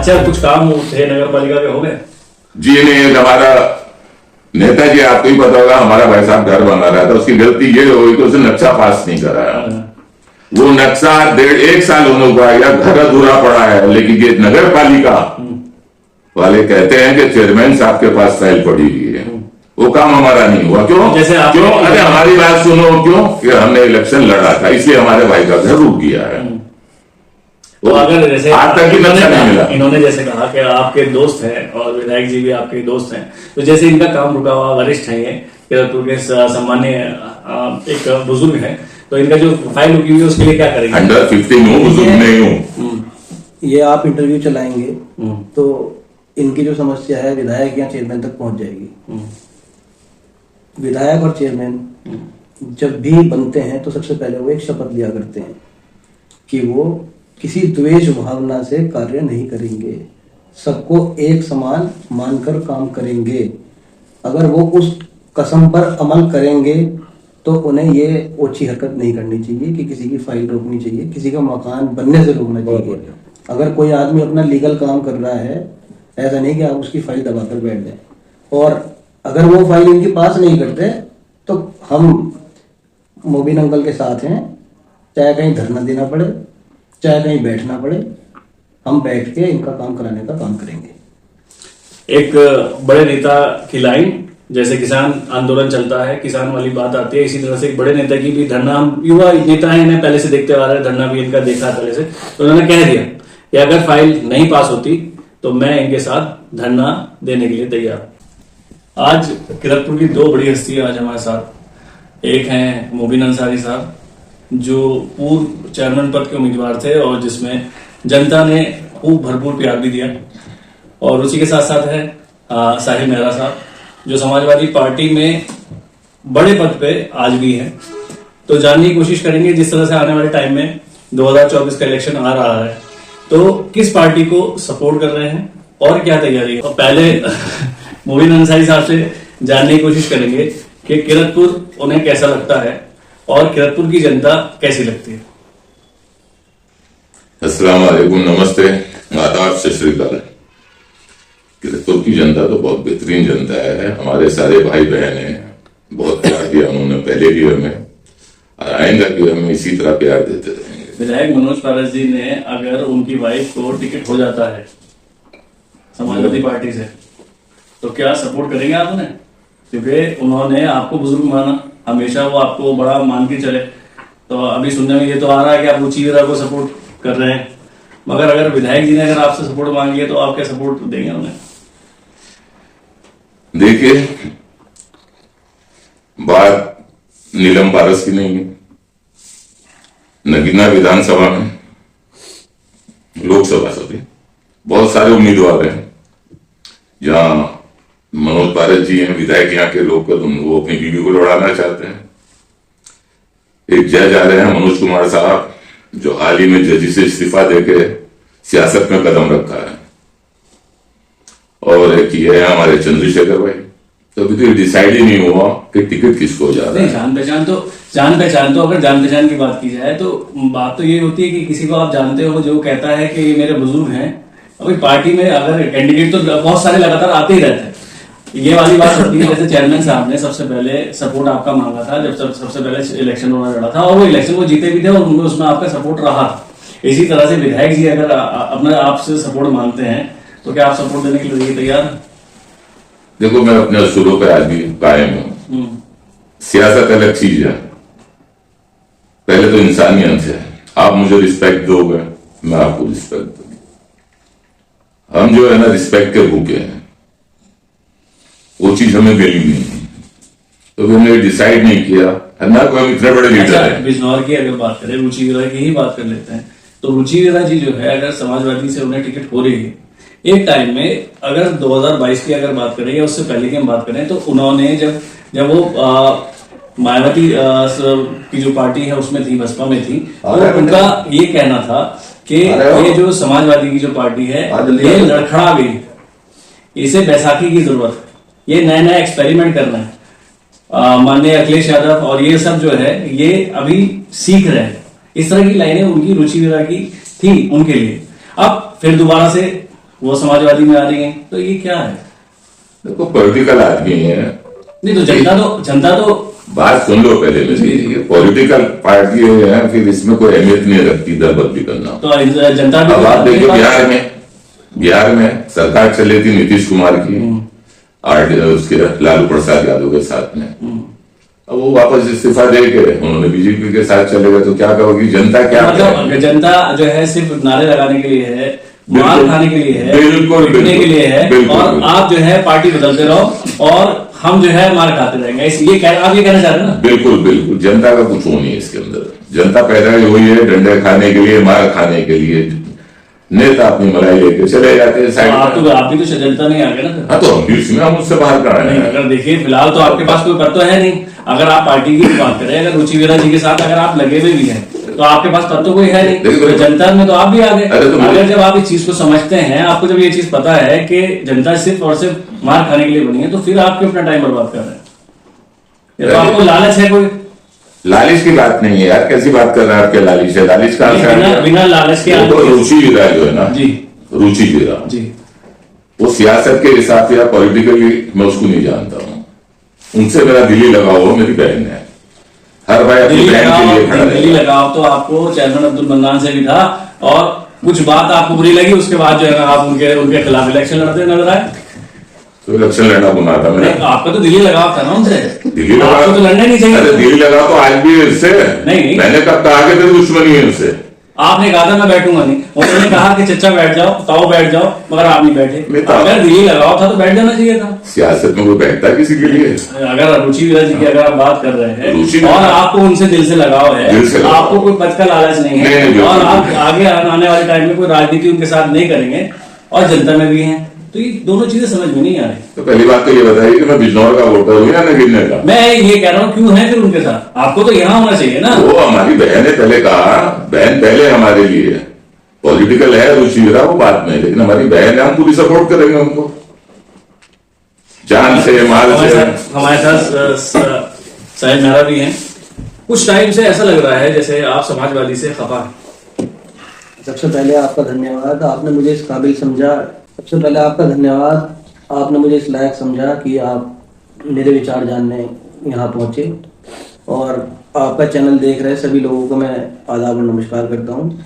अच्छा, कुछ काम थे नगर पालिका के, हो गए? जी नहीं, हमारा नेताजी, आपको ही पता होगा, हमारा भाई साहब घर बना रहा था, उसकी गलती ये हुई कि उसने नक्शा पास नहीं कराया। वो नक्शा 1.5 साल होने को आया, घर अधूरा पड़ा है। लेकिन ये नगर पालिका वाले कहते हैं कि चेयरमैन साहब के पास फाइल पड़ी हुई है, वो काम हमारा नहीं हुआ। क्यों? जैसे क्यों? अरे हमारी बात सुनो, क्यों कि हमने इलेक्शन लड़ा था, इसलिए हमारे भाई का घर रुक गया है। तो अगर जैसे आज तक ही नक्शा नहीं मिला। इन्होंने जैसे कहा कि आपके दोस्त हैं और विधायक जी भी आपके दोस्त हैं, तो जैसे इनका काम रुका हुआ, वरिष्ठ है, ये किरतपुर के सम्मान्य एक बुजुर्ग है, तो इनका जो फाइल रुकी हुई है उसके लिए क्या करेंगे? अंडर 15 हूँ, बुजुर्ग नहीं हूँ। ये आप इंटरव्यू चलाएंगे तो इनकी जो समस्या है विधायक या चेयरमैन तक पहुंच जाएगी। विधायक और चेयरमैन जब भी बनते हैं तो सबसे पहले वो एक शपथ लिया करते हैं कि वो किसी द्वेष भावना से कार्य नहीं करेंगे, सबको एक समान मानकर काम करेंगे। अगर वो उस कसम पर अमल करेंगे तो उन्हें ये ओछी हरकत नहीं करनी चाहिए कि किसी की फाइल रोकनी चाहिए, किसी का मकान बनने से रोकना चाहिए। अगर कोई आदमी अपना लीगल काम कर रहा है, ऐसा नहीं कि आप उसकी फाइल दबाकर बैठ जाए। और अगर वो फाइल इनके पास नहीं करते तो हम मोबिन अंकल के साथ हैं, चाहे कहीं धरना देना पड़े, चाहे कहीं बैठना पड़े, हम बैठ के इनका काम कराने का काम करेंगे। एक बड़े नेता की लाइन, जैसे किसान आंदोलन चलता है, किसान वाली बात आती है, इसी तरह से एक बड़े नेता की भी धरना, हम युवा नेता हैं, इन्हें पहले से देखते आ रहे हैं, धरना भी इनका देखा पहले से, तो उन्होंने कह दिया कि अगर फाइल नहीं पास होती तो मैं इनके साथ धरना देने के लिए तैयार। आज किरतपुर की दो बड़ी हस्तियां आज हमारे साथ, एक हैं मोबिन अंसारी साहब जो पूर्व चेयरमैन पद के उम्मीदवार थे और जिसमें जनता ने खूब भरपूर प्यार भी दिया, और उसी के साथ साथ है साहिल मेहरा साहब जो समाजवादी पार्टी में बड़े पद पे आज भी है। तो जानने की कोशिश करेंगे, जिस तरह से आने वाले टाइम में 2024 का इलेक्शन आ रहा है, तो किस पार्टी को सपोर्ट कर रहे हैं और क्या तैयारी है। और पहले मोबिन अंसारी साहब से जानने की कोशिश करेंगे कि किरतपुर उन्हें कैसा लगता है और किरतपुर की जनता कैसी लगती है। अस्सलाम वालेकुम, नमस्ते, आदाब, सत श्री अकाल। किरतपुर की जनता तो बहुत बेहतरीन जनता है, हमारे सारे भाई बहन हैं, बहुत प्यार दिया उन्होंने पहले भी हमें, और आएंगे कि हमें इसी तरह प्यार देते रहेंगे। विधायक मनोज पारस जी ने, अगर उनकी वाइफ को टिकट हो जाता है समाजवादी पार्टी से, तो क्या सपोर्ट करेंगे आप उन्हें? क्योंकि उन्होंने आपको बुजुर्ग माना, हमेशा वो आपको बड़ा मान के चले। तो अभी सुनने में ये तो आ रहा है कि आप रुचि वीरा को सपोर्ट कर रहे हैं, मगर अगर विधायक जी ने अगर आपसे सपोर्ट मांग लिया तो आप क्या सपोर्ट देंगे उन्हें? देखिए, बात नीलम पारस की नहीं है, नगीना विधानसभा में, लोकसभा सभी बहुत सारे उम्मीदवार हैं। जहां मनोज पारस जी हैं विधायक, यहाँ के लोग, वो अपनी बीवी को लड़ाना चाहते हैं। एक जज आ रहे हैं मनोज कुमार साहब, जो हाल ही में जज से इस्तीफा देके सियासत में कदम रखा है, और एक ये है हमारे चंद्रशेखर भाई। तो अभी तो डिसाइड ही नहीं हुआ कि टिकट किसको हो जाता है। जान पहचान तो अगर जान पहचान की बात की जाए तो बात तो ये होती है कि किसी को आप जानते हो जो कहता है कि ये मेरे बुजुर्ग हैं। अभी पार्टी में अगर कैंडिडेट तो बहुत सारे लगातार आते ही रहते हैं, ये वाली बात होती है। जैसे चेयरमैन साहब ने सबसे पहले सपोर्ट आपका मांगा था जब सबसे पहले इलेक्शन होना लड़ा था, और वो इलेक्शन वो जीते भी थे और उनमें उसमें आपका सपोर्ट रहा। इसी तरह से विधायक जी अगर अपना आपसे सपोर्ट मांगते हैं तो क्या आप सपोर्ट देने के लिए तैयार हैं? देखो, मैं अपने असूलों पर आज भी कायम हूं। सियासत अलग चीज है, पहले तो इंसानियत है। आप मुझे रिस्पेक्ट दोगे, मैं आपको रिस्पेक्ट दूंगा। हम जो है ना रिस्पेक्ट के भूखे हैं, वो चीज हमें मिली नहीं, तो हमने डिसाइड नहीं किया ना। कोई हम इतने बड़े लीडर हैं। बिजनौर की अगर बात करें, रुचि वीरा की ही बात कर लेते हैं, तो रुचि वीरा जी जो है अगर समाजवादी से उन्हें टिकट हो रही है, एक टाइम में अगर 2022 की अगर बात करें या उससे पहले की हम बात करें, तो उन्होंने जब वो मायावती की जो पार्टी है उसमें थी, बसपा में थी, तो उनका ये कहना था कि ये जो समाजवादी की जो पार्टी है ये लड़खड़ा गई, इसे बैसाखी की जरूरत है, ये नया नया एक्सपेरिमेंट करना है। माननीय अखिलेश यादव और ये सब जो है ये अभी सीख रहे हैं। इस तरह की लाइनें उनकी रुचि वीरा की थी उनके लिए। अब फिर दोबारा से वो समाजवादी में आ रही हैं, तो ये क्या है? देखो पॉलिटिकल आदमी है। नहीं तो जनता तो बात सुन लो पहले मेरी। पॉलिटिकल पार्टी है, फिर इसमें कोई अहमियत नहीं रखती दल बदली करना। तो जनता भी अब आप देखिए बिहार में सरकार चल रही थी नीतीश कुमार की और उसके लालू प्रसाद यादव के साथ में। अब वो वापस इस्तीफा दे के उन्होंने बीजेपी के साथ चले गए, तो क्या कहोगी जनता? क्या मतलब जनता जो है सिर्फ नारे लगाने के लिए है, मार खाने के लिए है, बिल्कुल के लिए है, और आप जो है पार्टी बदलते रहो और हम जो है मार खाते रहेंगे, इसलिए आप ये कहना चाह रहे हैं ना? बिल्कुल बिल्कुल। जनता का कुछ वो नहीं है इसके अंदर। जनता पैदा हुई है डंडे खाने के लिए, मार खाने के लिए। नेता अपनी मलाई लेके चले जाते हैं साइड। आप भी तो जनता नहीं आ गए ना। हाँ, तो हम उससे बाहर करा नहीं, अगर देखिए फिलहाल तो आपके पास कोई पद तो है नहीं। अगर आप पार्टी की बात करें, अगर रुचि वीरा जी के साथ अगर आप लगे हुए भी हैं, तो आपके पास पद तो कोई है नहीं। तो जनता में तो आप भी आ गए। अगर जब आप इस चीज को समझते हैं, आपको जब ये चीज पता है कि जनता सिर्फ और सिर्फ मार खाने के लिए बनी है, तो फिर आप क्यों अपना टाइम बर्बाद कर रहे हैं? तो आपको लालच है कोई? लालच की बात नहीं है यार, कैसी बात कर रहे हैं? आपके लालच है? लालच का बिना लालच के रुचि वीरा जो है ना जी, रुचि वीरा जी, वो सियासत के हिसाब से या पॉलिटिकली मैं उसको नहीं जानता हूँ। उनसे मेरा दिली लगाव हो, मेरी बहन है। हर भाई अपनी बहन के लिए खड़ा है। दिली लगाव तो आपको चेयरमैन अब्दुल मन्नान से भी था, और कुछ बात आपको बुरी लगी, उसके बाद जो है आप उनके खिलाफ इलेक्शन लड़ते नजर आए। तो इलेक्शन लड़ना गुना था मैंने? आपका तो दिल्ली लगाव था ना उनसे। दिल्ली लगाव तो लड़ना नहीं चाहिए। अरे दिल्ली लगाव तो आज भी है इससे। नहीं, मैंने कब कहा कि तेरी दुश्मनी है उससे? आपने कहा था मैं बैठूंगा नहीं, उन्होंने कहा कि चचा बैठ जाओ, ताऊ बैठ जाओ, मगर आप नहीं बैठे। अगर दिल्ली लगाव था तो बैठ जाना चाहिए था। सियासत में कोई बैठता है किसी के लिए? अगर रुचि वीरा जी की अगर आप बात कर रहे हैं और आपको उनसे दिल से लगाव है, आपको कोई पद का लालच नहीं है, और आप आगे आने वाले टाइम में कोई राजनीति उनके साथ नहीं करेंगे, और जनता में भी है, तो ये दोनों चीजें समझ में नहीं आ रही। तो पहली बात तो ये बताइए कि मैं बिजनौर का वोटर हूँ या नगीने का? मैं ये कह रहा हूँ क्यों है फिर उनके साथ? आपको तो यहाँ होना चाहिए ना। वो हमारी बहन है, पहले कहा बहन पहले हमारे लिए है। पॉलिटिकल है रुचि वीरा वो बात में, लेकिन हमारी बहन है, हम पूरी सपोर्ट करेंगे उनको जान से माल से। हमारे साथ साहिब मेहरा भी हैं। कुछ टाइम से ऐसा लग रहा है जैसे आप समाजवादी से खफा हैं। सबसे पहले आपका धन्यवाद, आपने मुझे इस काबिल समझा। सबसे पहले आपका धन्यवाद, आपने मुझे इस लायक समझा कि आप मेरे विचार जानने यहाँ पहुंचे, और आपका चैनल देख रहे सभी लोगों को मैं आदाब और नमस्कार करता हूँ।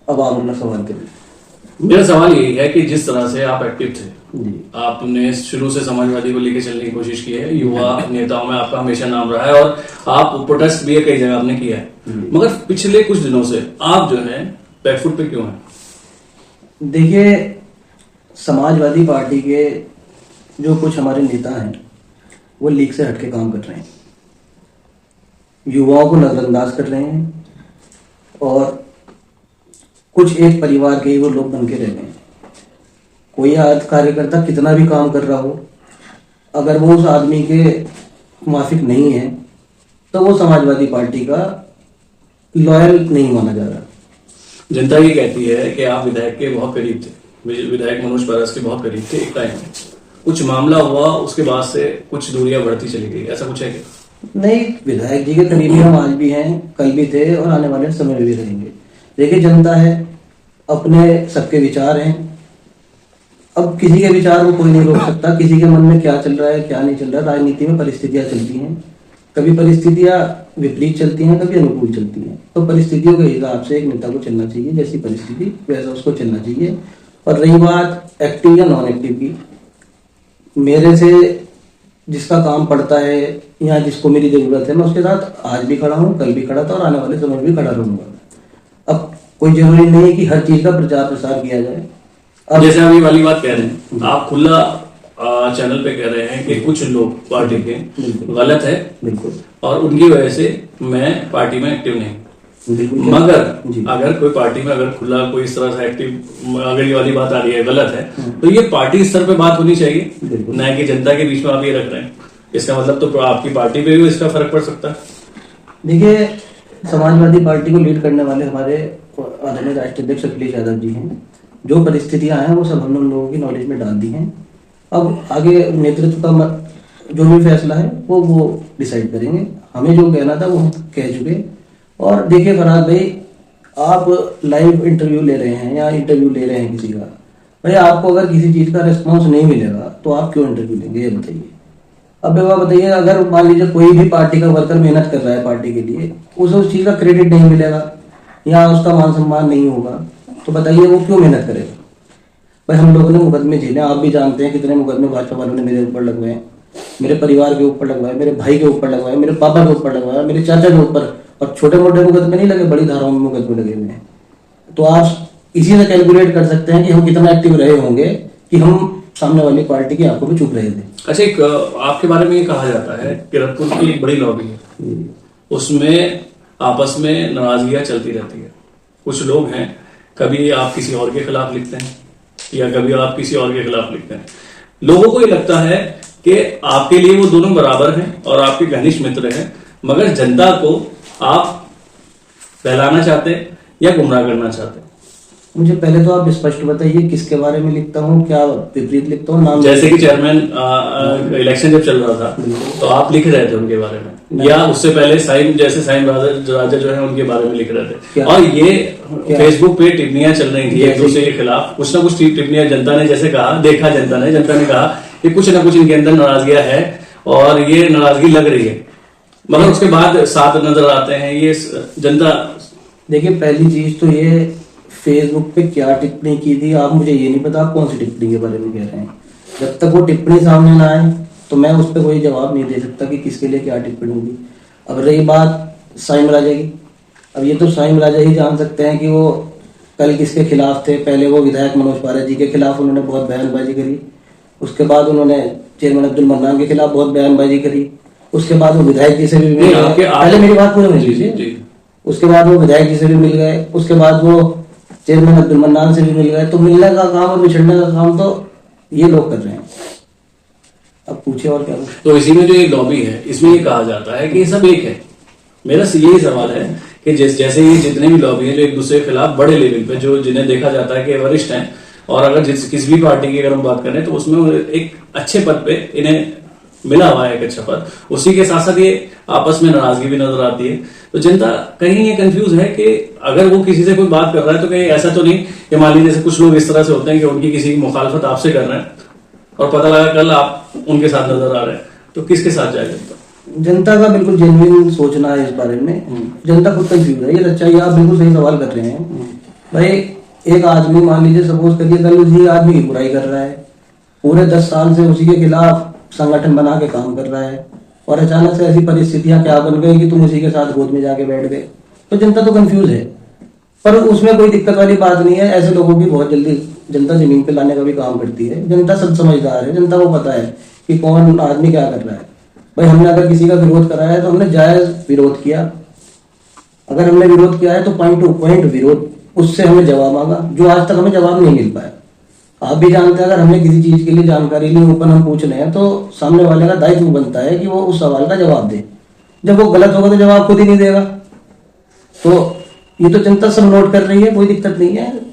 अब आप अपना सवाल करिए। मेरा सवाल यही है कि जिस तरह से आप एक्टिव थे, आपने शुरू से समाजवादी को लेकर चलने की कोशिश की है, युवा नेताओं में आपका हमेशा नाम रहा है, और आप प्रोटेस्ट भी कई जगह आपने किया है, मगर पिछले कुछ दिनों से आप जो है बैकफुट पे क्यों हैं? देखिए, समाजवादी पार्टी के जो कुछ हमारे नेता हैं वो लीग से हटके काम कर रहे हैं, युवाओं को नजरअंदाज कर रहे हैं, और कुछ एक परिवार के ही वो लोग बन के रह गए हैं। कोई कार्यकर्ता कितना भी काम कर रहा हो, अगर वो उस आदमी के मुवाफिक नहीं है तो वो समाजवादी पार्टी का लॉयल नहीं माना जा रहा। जनता ये कहती है कि आप विधायक के बहुत करीब थे, विधायक मनोज पारस के बहुत करीब थे एक टाइम में, कुछ मामला हुआ उसके बाद से कुछ दूरियां बढ़ती चली गई, ऐसा कुछ है क्या? नहीं, विधायक जी के करीबी हम आज भी हैं, कल भी थे, और आने वाले समय में भी रहेंगे। देखिए, जनता है, अपने सबके विचार हैं। अब किसी के विचार को कोई नहीं रोक सकता, किसी के मन में क्या चल रहा है क्या नहीं चल रहा है। राजनीति में परिस्थितियां चलती हैं, कभी परिस्थितियां विपरीत चलती हैं, कभी अनुकूल चलती हैं। तो परिस्थितियों के हिसाब से एक नेता को चलना चाहिए, जैसी परिस्थिति वैसा उसको चलना चाहिए। और रही बात एक्टिव या नॉन एक्टिव की, मेरे से जिसका काम पड़ता है या जिसको मेरी जरूरत है, मैं उसके साथ आज भी खड़ा हूँ, कल भी खड़ा था, और आने वाले समय में भी खड़ा रहूंगा। अब कोई जरूरी नहीं है कि हर चीज का प्रचार प्रसार किया जाए। अब जैसे अभी वाली बात कह रहे हैं, आप खुला चैनल पे कह रहे हैं कि कुछ लोग पार्टी के गलत है, बिल्कुल, और उनकी वजह से मैं पार्टी में एक्टिव नहीं। मगर अगर कोई पार्टी में अगर खुला कोई इस तरह से एक्टिव, अगर ये वाली बात आ रही है गलत है, तो ये पार्टी स्तर पे बात होनी चाहिए, न कि जनता के बीच में आप ये रख रहे हैं। इसका मतलब तो आपकी पार्टी पे भी इसका फर्क पड़ सकता है। देखिए, समाजवादी पार्टी को लीड करने वाले हमारे आदरणीय राष्ट्रीय अध्यक्ष अखिलेश यादव जी हैं। जो परिस्थितियां हैं वो सब हमने उन लोगों की नॉलेज में डाल दी हैं। अब आगे नेतृत्व का जो भी फैसला है वो डिसाइड करेंगे। हमें जो कहना था वो हम कह चुके। और देखिए फरहाद भाई, आप लाइव इंटरव्यू ले रहे हैं या इंटरव्यू ले रहे हैं किसी का, भाई आपको अगर किसी चीज का रिस्पॉन्स नहीं मिलेगा तो आप क्यों इंटरव्यू लेंगे, ये बताइए। अब एक बात बताइए, अगर मान लीजिए कोई भी पार्टी का वर्कर मेहनत कर रहा है पार्टी के लिए, उसे उस चीज का क्रेडिट नहीं मिलेगा या उसका मान सम्मान नहीं होगा, तो बताइए वो क्यों मेहनत करेगा। भाई हम लोगों ने मुकदमे झेले, आप भी जानते हैं कितने मुकदमे भाजपा वालों ने मेरे ऊपर लगवाए, मेरे परिवार के ऊपर लगवाए, मेरे भाई के ऊपर लगवाए, मेरे पापा के ऊपर लगवाए, मेरे चाचा के ऊपर, और छोटे मोटे मुकदमे नहीं लगे, बड़ी धाराओं में मुकदमे लगे हुए हैं। तो आप इसी से कैलकुलेट कर सकते हैं कि हम कितना एक्टिव रहे होंगे कि हम सामने वाली पार्टी की आंखों में चुप रहे थे। अच्छा, एक आपके बारे में ये कहा जाता है किरतपुर की एक बड़ी लॉबी है, उसमें आपस में नाराजगियां चलती रहती है। कुछ लोग हैं, कभी आप किसी और के खिलाफ लिखते हैं या कभी आप किसी और के खिलाफ लिखते हैं। लोगों को ये लगता है कि आपके लिए वो दोनों बराबर हैं और आपके घनिष्ठ मित्र हैं, मगर जनता को आप बहलाना चाहते हैं या गुमराह करना चाहते हैं। मुझे पहले तो आप स्पष्ट बताइए किसके बारे में लिखता हूँ, क्या विपरीत लिखता हूँ, नाम। जैसे कि चेयरमैन इलेक्शन जब चल रहा था तो आप लिख रहे थे उनके बारे में, या उससे पहले साइम राजा जो है उनके बारे में लिख रहे थे, और ये फेसबुक पे टिप्पणियां चल रही थी एक दूसरे के खिलाफ। कुछ ना कुछ टिप्पणियां जनता ने जैसे कहा, देखा जनता ने कहा कि कुछ ना कुछ इनके अंदर नाराजगियां है और ये नाराजगी लग रही है, मगर उसके बाद साथ नजर आते हैं ये जनता। देखिए, पहली चीज तो ये फेसबुक पे क्या टिप्पणी की थी आप मुझे ये नहीं पता, आप कौन सी टिप्पणी के बारे में कह रहे हैं। जब तक वो टिप्पणी सामने ना आए तो मैं उस पर कोई जवाब नहीं दे सकता कि किसके लिए क्या टिप्पणी हुई। अब रही बात साइम राजा की, अब ये तो साइम राजा ही जान सकते हैं कि वो कल किसके खिलाफ थे। पहले वो विधायक मनोज पारा जी के खिलाफ उन्होंने बहुत बयानबाजी करी, उसके बाद उन्होंने चेयरमैन अब्दुल मन्नान के खिलाफ बहुत बयानबाजी करी, उसके बाद वो विधायक जी से भी मिल गए। पहले मेरी बात पूरी मिल लीजिए। उसके बाद वो विधायक जी से भी मिल गए, उसके बाद वो चेयरमैन अब्दुल मन्नान से भी मिल गए। तो मिलने का काम और बिछड़ने का काम तो ये लोग कर रहे हैं। अब पूछे और क्या। तो इसी में जो ये लॉबी है, इसमें ये कहा जाता है कि ये सब एक है। मेरा यही सवाल है कि जैसे ये जितने भी लॉबी हैं जो एक दूसरे के खिलाफ बड़े लेवल पे, जो जिन्हें देखा जाता है कि वरिष्ठ हैं, और अगर किसी भी पार्टी की अगर हम बात करें तो उसमें एक अच्छे पद पे इन्हें मिला हुआ है एक अच्छा पद, उसी के साथ साथ ये आपस में नाराजगी भी नजर आती है। तो जनता कहीं ये कंफ्यूज है कि अगर वो किसी से कोई बात कर रहा है तो कहीं ऐसा तो नहीं कि मान लीजिए जैसे कुछ लोग इस तरह से होते हैं कि उनकी किसी की मुखालफत आपसे कर रहे हैं और पता लगा कल आप उनके साथ नजर आ रहे हैं, तो किसके साथ जाए जनता? जनता का बिल्कुल जेन्युइन सोचना है इस बारे में। जनता खुद कंफ्यूज है। ये अच्छा, ये आप बिल्कुल सही सवाल कर रहे हैं। भाई एक आदमी मान लीजिए सपोज करिए कल उसी आदमी की बुराई कर रहा है, पूरे 10 साल से उसी के खिलाफ संगठन बना के काम कर रहा है, और अचानक से ऐसी परिस्थितियां क्या बन गई कि तुम उसी के साथ गोद में जाके बैठ गए। तो जनता तो कंफ्यूज है, पर उसमें कोई दिक्कत वाली बात नहीं है। ऐसे लोगों की बहुत जल्दी जनता जमीन पे लाने का भी काम करती है। जनता सब समझदार है, जनता को पता है कि कौन आदमी क्या कर रहा है। भाई हमने अगर किसी का विरोध करा है तो हमने जायज विरोध किया, अगर हमने विरोध किया है तो पॉइंट टू पॉइंट विरोध, उससे हमें जवाब मांगा, जो आज तक हमें जवाब नहीं मिल पाया। आप भी जानते हैं अगर हमने किसी चीज के लिए जानकारी ली, ओपन हम पूछ रहे हैं, तो सामने वाले का दायित्व बनता है कि वो उस सवाल का जवाब दे। जब वो गलत होगा तो जवाब खुद ही नहीं देगा। तो ये तो जनता सब नोट कर रही है, कोई दिक्कत नहीं है।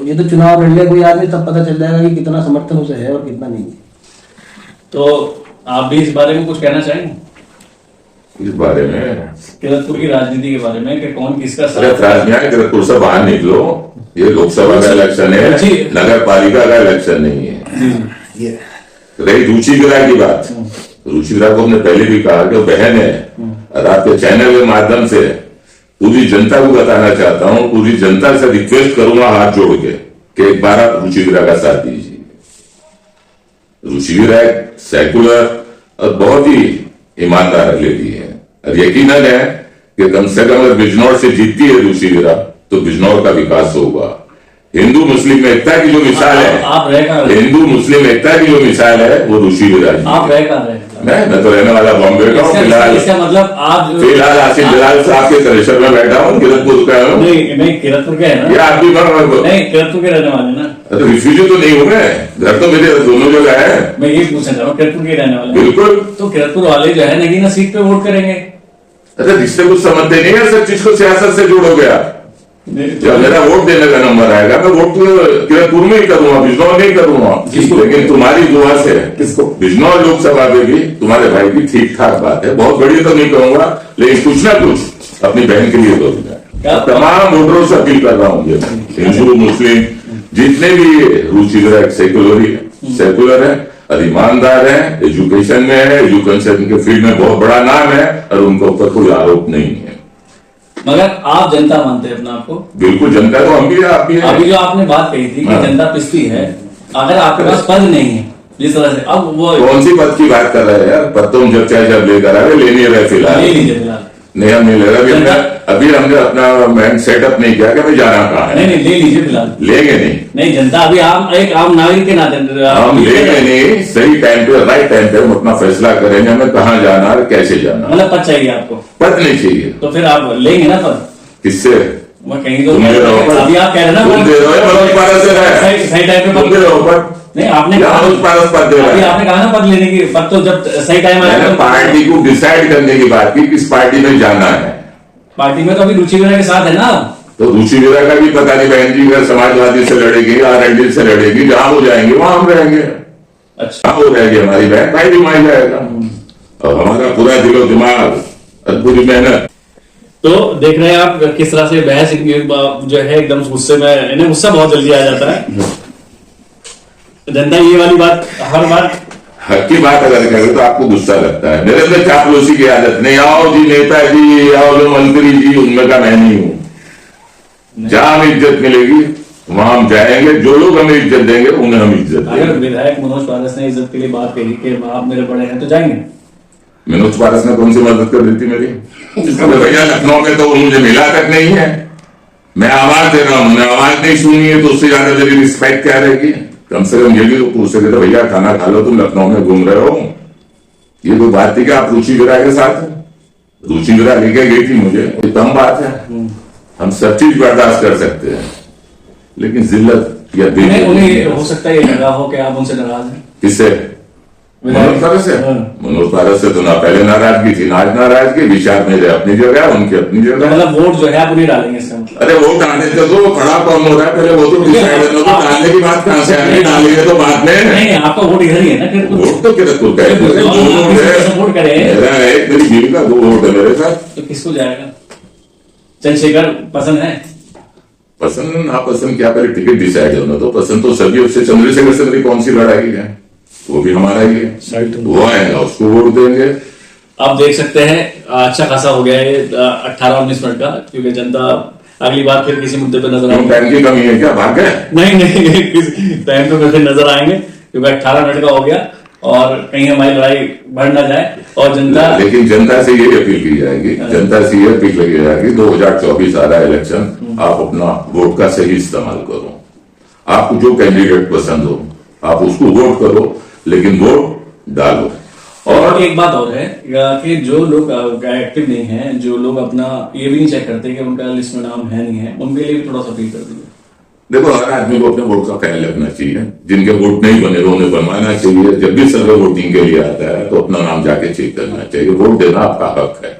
ये तो चुनाव लड़ ले कोई आदमी, तब पता चल जाएगा कि कितना समर्थन उसे है और कितना नहीं है। तो आप भी इस बारे में कुछ कहना चाहेंगे? इस बारे में किरतपुर की राजनीति के बारे में कि कौन किसका साथ? किरतपुर से बाहर निकलो, ये लोकसभा का इलेक्शन है, नगर पालिका का इलेक्शन नहीं है। रही रुचि विरा की बात, रुचि विरा को हमने पहले भी कहा कि वो बहन है, और आपके चैनल के माध्यम से पूरी जनता को बताना चाहता हूं, पूरी जनता से रिक्वेस्ट करूंगा हाथ जोड़ के कि एक बार आप रुचि विरा का साथ दीजिए। रुचि विरा एक सेकुलर और बहुत ही ईमानदार लेडी है, और यकीनन है कि कम से कम अगर बिजनौर से जीतती है रुचि विरा तो बिजनौर का विकास होगा। हिंदू मुस्लिम एकता की जो मिसाल है, हिंदू मुस्लिम एकता की जो मिसाल है वो रुचि विरा जी। आप रह कहाँ रहे? मैं तो रहने वाला बॉम्बे का हूँ फिलहाल। इसका मतलब आप फिलहाल आसिफ जलाल साहब के परिसर में बैठा हूँ, किरतपुर का हूँ। नहीं किरतपुर के है ना? ये आप भी नहीं, किरतपुर के रहने वाले ना? तो रिफ्यूजी तो नहीं हूँ मैं, घर तो मेरे दोनों जगह है। मैं ये पूछना चाह रहा हूँ, किरतपुर के रहने वाले? बिल्कुल। तो किरतपुर वाले जो है नगीना सीट पे वोट करेंगे? अच्छा, जिससे कुछ समझते नहीं है, सब चीज को सियासत से जोड़ोगे आप। जब मेरा वोट देने का नंबर आएगा मैं वोट किरतपुर में ही करूंगा, बिजनौर नहीं करूंगा। लेकिन तुम्हारी दुआ से किसको बिजनौर लोकसभा में भी तुम्हारे भाई की ठीक ठाक बात है, बहुत बड़ी तो नहीं कहूंगा, लेकिन कुछ ना कुछ अपनी बहन के लिए करूंगा। तमाम वोटरों से अपील कर रहा हूँ, हिंदू मुस्लिम जितने भी रुचिकर सेकुलर है और ईमानदार है, एजुकेशन में है, एजुकेशन के फील्ड में बहुत बड़ा नाम है और उनके ऊपर कोई आरोप नहीं है। मगर आप जनता मानते हैं अपना आपको? बिल्कुल जनता तो हम भी है, आप भी है। अभी जो आपने बात कही थी कि हाँ। जनता पिसती है, अगर आपके पास पद नहीं है जिस तरह से, अब वो कौन सी पद की बात कर रहे हैं यार? पद तो हम जब चाहे जब लेकर आ रहे, ले नहीं रहे फिलहाल। ले लीजिए फिलहाल। नहीं, हम नहीं ले रहे। अभी हमने अपना माइंड सेटअप नहीं किया कि हमें जाना कहाँ है। नहीं ले लीजिए फिलहाल। लेंगे नहीं जनता अभी आप एक आम नागरिक के नाते हम लेंगे नहीं। सही टाइम पे, राइट टाइम पे हम अपना फैसला करेंगे हमें कहाँ जाना है, कैसे जाना। मतलब पद चाहिए आपको? पद नहीं चाहिए तो फिर आप लेंगे ना पद? किससे? मैं कहीं तो तुम दे रहे हो, अभी आप कह रहे तुम दे रहे हो, मनोज पारस से है। सही टाइम पे तुम दे रहे हो पद? नहीं, आपने मनोज पारस पद दे रहा अभी है। आपने कहा ना पद लेने की, पद तो जब सही टाइम आया मैंने तो पार्टी को डिसाइड करने की बात की, किस पार्टी में जाना है। पार्टी में तो अभी रुचि के साथ है ना। तो रुचि वीरा का भी पता नहीं, बहन जी का समाजवादी से लड़ेगी, आरएलडी से लड़ेगी, जहां वो जाएंगे वहां हम रहेंगे। अच्छा, वो रहेगी हमारी बहन, भाई भी माई जाएगा और हमारा पूरा दिलो दिमाग और पूरी मेहनत। तो देख रहे हैं आप किस तरह से बहस जो है एकदम गुस्से में, इन्हें गुस्सा बहुत जल्दी आ जाता है। जनता ये वाली बात हर बार हक की बात अगर करें तो आपको गुस्सा लगता है। मेरे अंदर चापलूसी की आदत नहीं। आओ जी नेताजी, आओ जो मंत्री जी, उनमें का मैं नहीं हूं। जहां हमें इज्जत मिलेगी वहां हम जाएंगे। जो लोग हमें इज्जत देंगे उन्हें हम इज्जत अगर देंगे। विधायक मनोज पारस ने इज्जत के लिए बात कही कि आप मेरे बड़े हैं तो जाएंगे। मनोज पारस ने कौन सी मदद कर दी थी मेरी? भैया लखनऊ में तो मुझे मिला तक नहीं है। मैं आवाज दे रहा हूं, मैंने आवाज नहीं सुनी है, तो उससे ज्यादा मेरी रिस्पेक्ट क्या रहेगी? कम से कम ये भी तो पूछ सकते थे, भैया खाना खा लो, तुम लखनऊ में घूम रहे हो। ये कोई बात थी कि आप रुचि वीरा के साथ? रुचि वीरा लेके गई थी मुझे, ये कम बात है। हम सब चीज बर्दाश्त कर सकते हैं, लेकिन जिल्लत या उन्हें हो सकता है ये लगा हो कि आप उनसे नाराज हैं। किससे? मनोज पारस से? मनोज पारस से तो ना पहले नाराजगी थी ना आज नाराजगी। विचार मेरे अपनी जगह, उनकी अपनी जगह। मतलब वोट जो है आप उन्हें डालेंगे इसका मतलब? अरे वोट आने से तो खड़ा कौन हो रहा है पहले वो तो डिसाइड है। तो डालने की बात कहां से आ रही? डालेंगे तो बाद में। नहीं, आपका वोट इधर ही है ना। फिर वोट तो किधर का है? सपोर्ट करें। मेरा एक, मेरी बीवी का 2 वोट है मेरे साथ। तो किसको जाएगा? चंद्रशेखर पसंद है? पसंद नापसंद क्या, पहले टिकट डिसाइड होना। तो पसंद तो सभी, उससे चंद्रशेखर से मेरी कौन सी लड़ाई है? वो भी हमारा ही है, वो आएगा उसको वोट देंगे। आप देख सकते हैं अच्छा खासा हो गया है 18-19 मिनट का, क्योंकि जनता अगली बार फिर किसी मुद्दे पे नजर आएगी। टाइम की कमी है क्या? भाग गए? नहीं टाइम पे फिर नजर आएंगे, क्योंकि 18 मिनट का हो गया और कहीं हमारी लड़ाई बढ़ ना जाए। और जनता, लेकिन जनता से ये अपील की जाएगी, जनता से ये अपील की जाएगी, 2024 आ रहा है इलेक्शन, आप अपना वोट का सही इस्तेमाल करो। आपको जो कैंडिडेट पसंद हो आप उसको वोट करो, लेकिन वोट डालो। और एक बात और है कि जो लोग एक्टिव नहीं है, जो लोग अपना ये भी नहीं चेक करते कि उनका लिस्ट में नाम है नहीं है, उनके लिए भी थोड़ा सा अपील कर दीजिए। देखो, हर आदमी को अपने वोट का ख्याल रखना चाहिए। जिनके वोट नहीं बने उन्हें बनवाना चाहिए। जब भी सर्वे वोटिंग के लिए आता है तो अपना नाम जाके चेक करना चाहिए। वोट देना आपका हक है।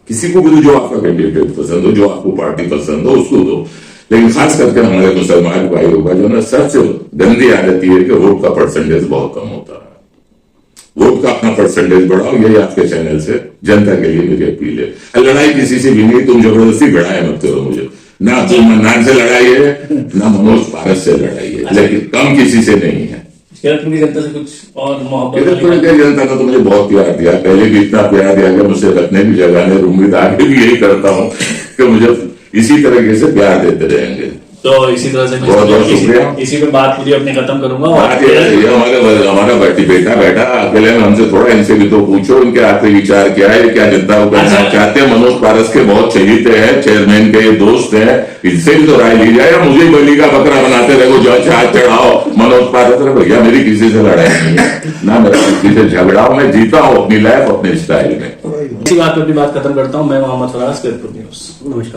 किसी को भी जो आपका कैंडिडेट पसंद हो, जो आपको पार्टी पसंद हो, उसको दो। लेकिन खास करके हमारे मुसलमान भाइयों का जो ना सबसे गंदी आदत है कि वोट का परसेंटेज बहुत कम होता है। वोट का अपना परसेंटेज बढ़ाओ, यही आपके चैनल से जनता के लिए मेरी अपील है। लड़ाई किसी से भी नहीं, तुम जबरदस्ती भिड़ाए मत करो मुझे। ना तुम मन्नान से लड़ाई है, ना मनोज पारस से लड़ाई है, लेकिन कम किसी से नहीं है। जनता से कुछ और मोहब्बत? जनता ने तो मुझे बहुत प्यार दिया, पहले भी इतना प्यार दिया कि मुझे रखने की जगह नहीं। उम्मीद आगे भी यही करता हूँ कि मुझे इसी तरीके से प्यार देते रहेंगे। तो इसी तरह से बहुत बहुत शुक्रिया। इसी पे बात पूरी अपनी खत्म करूंगा। ये हमारा बेटा बैठा अकेले में, हमसे थोड़ा इनसे भी तो पूछो इनके आखिरी विचार क्या है, क्या जनता को करना चाहते हैं। मनोज पारस के बहुत चहीते हैं, चेयरमैन के दोस्त हैं, इनसे भी तो राय ली जाए। या मुझे बलि का बकरा बनाते रहो, जो हाथ चढ़ाओ मनोज पारस। भैया मेरी किसी से लड़ाई नहीं है, ना मेरा किसी से झगड़ा हो। मैं जीता हूँ अपनी लाइफ अपने स्टाइल में। इसी बात पर अपनी बात खत्म करता हूँ। मैं मोहम्मद फराज, न्यूज़। नमस्कार।